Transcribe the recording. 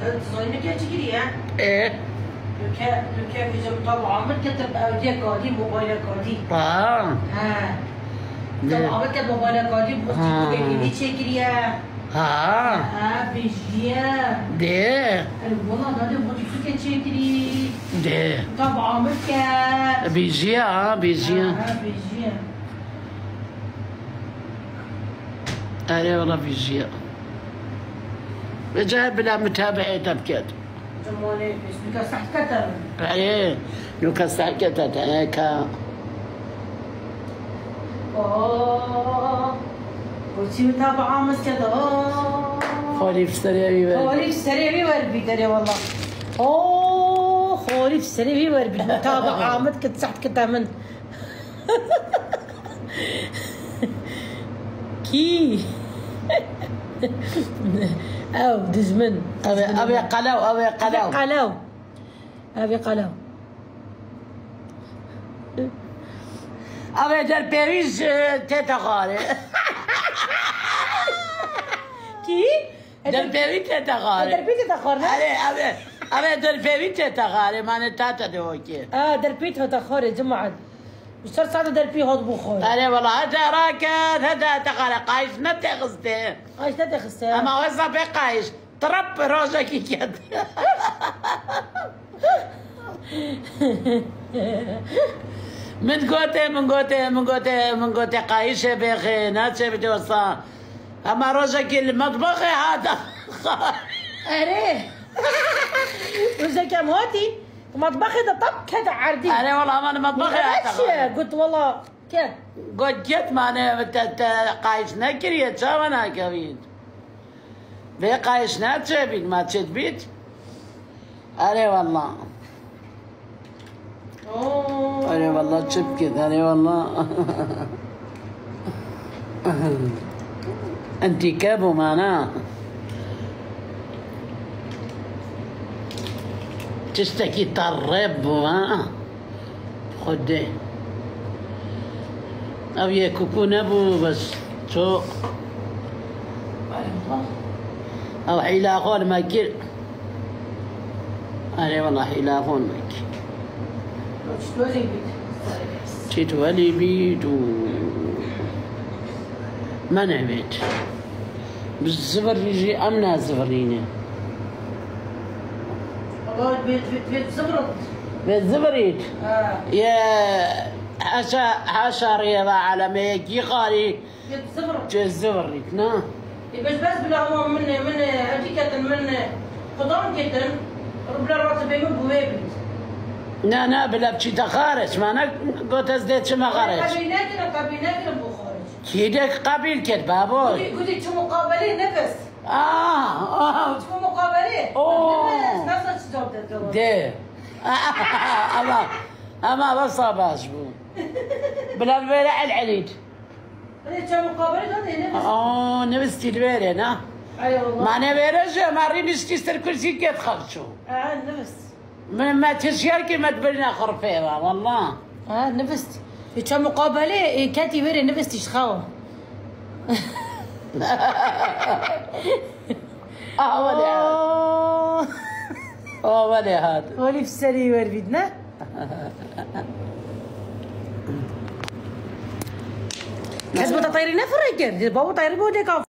زينك يا تجري ها؟ ايه لو كان في طلعة عملت كتب أوديك قادي موبايلك قادي. ها. طلعة عملت كتب موبايلك قادي بس تجري تجري بيجيا. ده. والله ده بودي تجري. ده. طبعا عملت. بيجيا بيجيا. بيجيا. أنا والله بيجيا. جايب بلا متابعين تبكت. جمالي بس نكسح كتر. ايه نكسح كتر هيك. وشي متابعة مسكتة. خوليف سريعي خوليف سريعي وربي ترى والله. خوليف سريعي وربي متابعة متكت سحت كتر من. كي. أو دزمن أبي قلو أبي دربيش تتغاري كي؟ دربيش تتغاري أبي دربيش تتغاري ما نتاتا دوكي دربيت تتغاري جمعة وصار ساعة دربي هاد بخور أنا والله هذا راكد هذا تغاري قايش نتغزته أما وصا بقايش طرب روجك كده من قوتي قايشة بخي ناتشة بتوصى أما روجك المطبخ هذا أريه روجك يا موتي مطبخي ده طب كده عردي أنا والله ما أنا مطبخي هذا قلت والله كده قلت جت ما أنا قايش نكري تشاونا كبيد بقايش ناتشة بيت ما تشد بيت أري والله أري والله تشبكت أري والله أنتي كابو معنا تشتكي طرب ها خدي أبي كوكون أبو بس سوق أو حيلاخون ماكل أنا والله حيلاخون ماكل تتولي بيت ما نبيت بالزبر يجي أمنا زبرينه بيت زبريت يا حاشا رياضة عالمية كي قاري بيت زبريت نا بس بلا هو من حقيقة من قدام جدا بلا راتب من بوابل نا بلا بشي تخارج ما انا قلت ازديت شما خارج قبيلة بخارج كيدك قبيل كد بابو قلت شو مقابلة نفس شو مقابلة نفس جودة ده اما بس باشبو بلا بلا العليد نفستي البيرة نا ايوه ما نبيرج ما رينستي ستر كرسي كيف خرجوا نفس ما تشيركي ما تبلنا خرفيها والله نفستي في مقابلة كاتي بيرة نفستي شخاوة ولي هذا ولي في السري وربيدنا كسبت طيرنا في الرجال بابا طير بودك